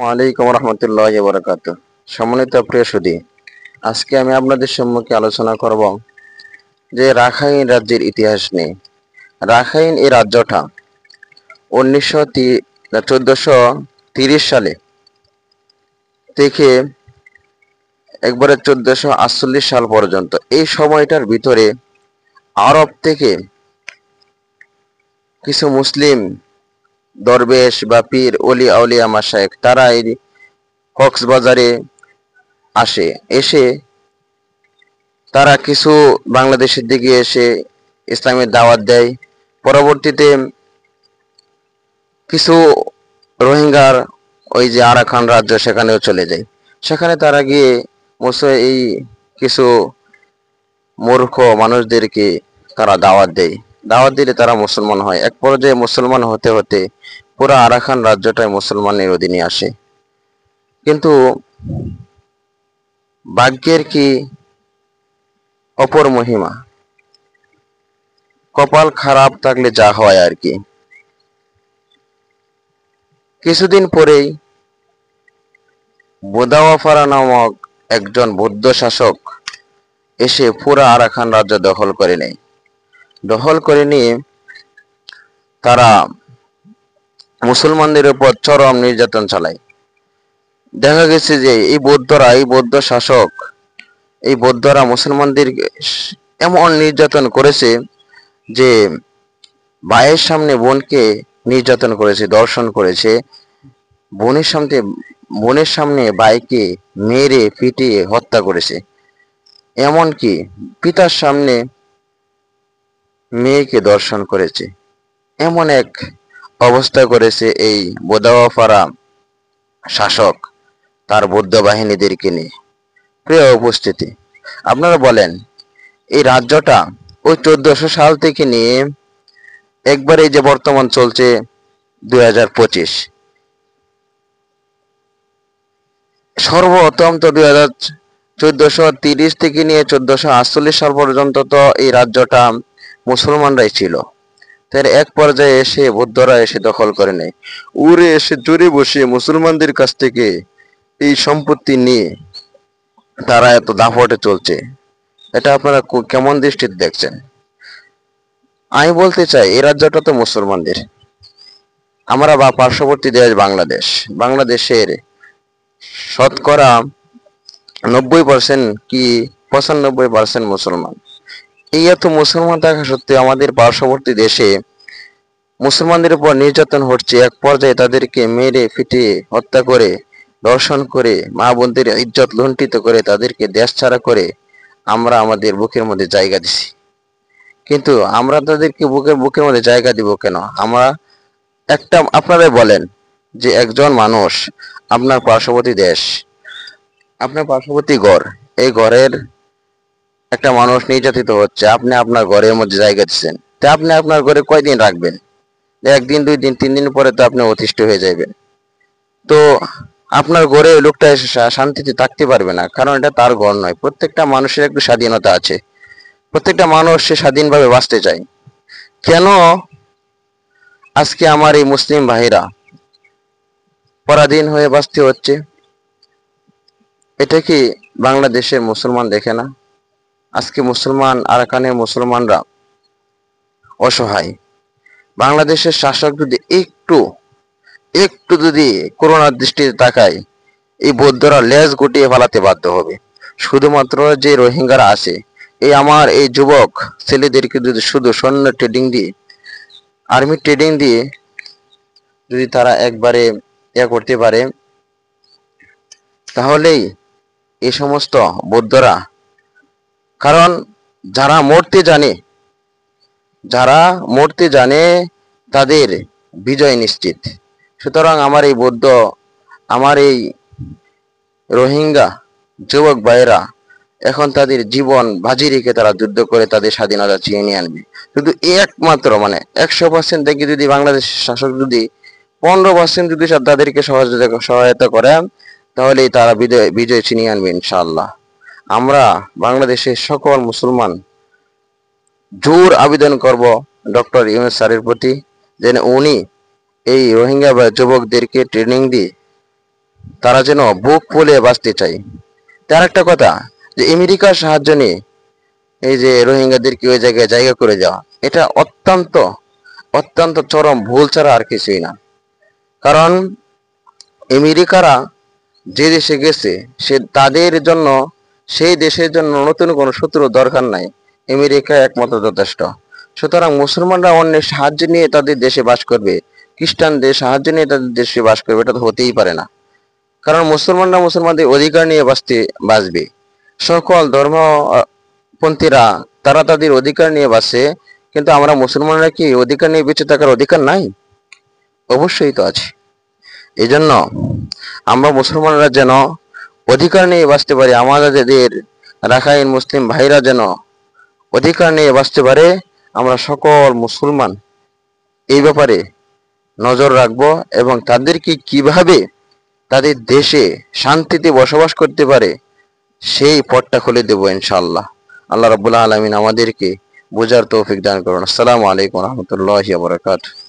ওয়ালাইকুম রহমতুল্লাহি ওয়া বারাকাতুহু। সম্মানিত প্রিয় সুধী, আজকে আমি আপনাদের সম্মুখে আলোচনা করব যে রাখাইন রাজ্যের ইতিহাস নিয়ে। রাখাইন এই রাজ্যটা 1430 সালে থেকে একবারে 1448 সাল পর্যন্ত এই সময়টার ভিতরে আরব থেকে কিছু মুসলিম দরবেশ বা পীর ওলি আউলিয়া মাশায়েখ তারা এই কক্সবাজারে এসে তারা কিছু বাংলাদেশের দিকে এসে ইসলামের দাওয়াত দেয়। পরবর্তীতে কিছু রোহিঙ্গার ওই যে আরাকান রাজ্য সেখানেও চলে যায়। সেখানে তারা গিয়ে এই কিছু মূর্খ মানুষদেরকে তারা দাওয়াত দেয়। দাওয়াত দিলে তারা মুসলমান হয়। এক পর্যায়ে মুসলমান হতে হতে পুরো আরাকান রাজ্যটাই মুসলমানের অধীনে আসে। কিন্তু ভাগ্যের কি অপর মহিমা, কপাল খারাপ থাকলে যা হয় আর কি। কিছুদিন পরেই বোদাওয়াফারা নামক একজন বৌদ্ধ শাসক এসে পুরা আরাকান রাজ্য দখল করে নেয়। দখল করে নিয়ে তারা মুসলমানদের উপর চরম নির্যাতন চালায়। দেখা গেছে যে এই বৌদ্ধ শাসক, এই বৌদ্ধরা মুসলমানদের এমন নির্যাতন করেছে যে ভাইয়ের সামনে বোনকে নির্যাতন করেছে, দর্শন করেছে। বোনের সামনে ভাইকে মেরে পিটিয়ে হত্যা করেছে। এমনকি পিতার সামনে মেয়েকে দর্শন করেছে। এমন এক অবস্থা করেছে এই বোদাওয়াফারা শাসক তার বৌদ্ধ বাহিনীদেরকে নিয়ে। প্রিয় উপস্থিতি, আপনারা বলেন এই রাজ্যটা ওই 1400 সাল থেকে নিয়ে একবারে যে বর্তমান চলছে 2025, সর্বপ্রথম তো 1430 থেকে নিয়ে 1448 সাল পর্যন্ত তো এই রাজ্যটা মুসলমানরাই ছিল। তার এক পর্যায়ে এসে বৌদ্ধরা এসে দখল করে নেয়। উড়ে এসে জোরে বসে মুসলমানদের কাছ থেকে এই সম্পত্তি নিয়ে তারা এত দাপটে চলছে। এটা আপনারা কেমন দৃষ্টিতে দেখছেন? আমি বলতে চাই এই রাজ্যটা তো মুসলমানদের। আমরা বা পার্শ্ববর্তী দেশ বাংলাদেশের শতকরা 90% কি 95% মুসলমান। এই এত মুসলমান থাকা সত্ত্বেও আমাদের পার্শ্ববর্তী দেশে মুসলমানদের উপর নির্যাতন হচ্ছে। এক পর্যায়ে তাদেরকে মেরে পিটিয়ে হত্যা করে, ধর্ষণ করে, মা বোনদের ইজ্জত লুণ্ঠিত করে, তাদেরকে দেশ ছাড়া করে আমরা আমাদের বুকের মধ্যে জায়গা দিছি। কিন্তু আমরা তাদেরকে বুকের মধ্যে জায়গা দিব কেন? আপনারাই বলেন যে একজন মানুষ, আপনার পার্শ্ববর্তী দেশ, আপনার পার্শ্ববর্তী ঘর, এই ঘরের একটা মানুষ নির্যাতিত হচ্ছে, আপনি আপনার ঘরের মধ্যে জায়গা দিচ্ছেন। তা আপনি আপনার ঘরে কয়দিন রাখবেন? একদিন, 2 দিন, 3 দিন পরে তো আপনি অতিষ্ঠ হয়ে যাবেন। তো আপনার ঘরে লোকটা এসে শান্তিতে থাকতে পারবে না, কারণ এটা তার ঘর নয়। প্রত্যেকটা মানুষের একটু স্বাধীনতা আছে। প্রত্যেকটা মানুষ সে স্বাধীনভাবে বাঁচতে চায়। কেন আজকে আমার এই মুসলিম ভাইরা পরাধীন হয়ে বাঁচতে হচ্ছে? এটা কি বাংলাদেশের মুসলমান দেখে না? আজকে আরাকানের মুসলমানরা অসহায়। বাংলাদেশের শাসক যদি একটু যদি করোনার দৃষ্টিতে তাকায়, এই বৌদ্ধরা লেজ গুটিয়ে পালাতে বাধ্য হবে। শুধুমাত্র যে রোহিঙ্গারা আছে, আমার এই যুবক ছেলেদেরকে যদি শুধু সৈন্য ট্রেডিং দিয়ে, আর্মি ট্রেডিং দিয়ে যদি তারা একবারে করতে পারে, তাহলেই এই সমস্ত বৌদ্ধরা, কারণ যারা মরতে জানে তাদের বিজয় নিশ্চিত। সুতরাং আমার এই রোহিঙ্গা যুবক ভাইয়েরা এখন তাদের জীবন বাজি রেখে তারা যুদ্ধ করে তাদের স্বাধীনতা ছিনিয়ে আনবে। শুধু একমাত্র 100% থেকে যদি বাংলাদেশ শাসক যদি 15% যদি তাদেরকে সহায়তা করে, তাহলেই তারা বিজয় ছিনিয়ে আনবে ইনশাআল্লাহ। আমরা বাংলাদেশের সকল মুসলমান জোর আবেদন করব ডক্টর ইউনূস স্যারের প্রতি, যেন উনি এই রোহিঙ্গা বা যুবকদেরকে ট্রেনিং দিয়ে তারা যেন বুক ফুলিয়ে বাঁচতে চায়। তার একটা কথা, যে আমেরিকার সাহায্য নিয়ে এই যে রোহিঙ্গাদেরকে ওই জায়গায় জায়গা করে দেওয়া, এটা অত্যন্ত অত্যন্ত চরম ভুল ছাড়া আর কিছুই না। কারণ আমেরিকারা যে দেশে গেছে, সে তাদের জন্য, সেই দেশের জন্য নতুন কোনো শত্রু দরকার নাই, আমেরিকা একমাত্র যথেষ্ট। সুতরাং মুসলমানরা অন্যের সাহায্য নিয়ে তাদের দেশে বাস করবে, খ্রিস্টানদের সাহায্য নিয়ে তাদের দেশে বাস করবে, এটা তো হতেই পারে না। কারণ মুসলমানরা মুসলমানদের অধিকার নিয়ে বাঁচবে। সকল ধর্মপন্থীরা তারা তাদের অধিকার নিয়ে বাঁচে, কিন্তু আমরা মুসলমানরা কি অধিকার নিয়ে বেঁচে থাকার অধিকার নাই? অবশ্যই তো আছে। এই জন্য আমরা মুসলমানরা যেন অধিকার নিয়ে বাঁচতে পারি, আমাদের রাখাইন মুসলিম ভাইরা যেন অধিকার নিয়ে বাঁচতে পারে, আমরা সকল মুসলমান এই ব্যাপারে নজর রাখবো এবং তাদেরকে কিভাবে তাদের দেশে শান্তিতে বসবাস করতে পারে সেই পথটা খুলে দেবো ইনশাআল্লাহ। আল্লাহ রাব্বুল আলামিন আমাদেরকে বোঝার তৌফিক দান করুন। আসসালামু আলাইকুম ওয়া রাহমাতুল্লাহি ওয়া বারাকাতুহু।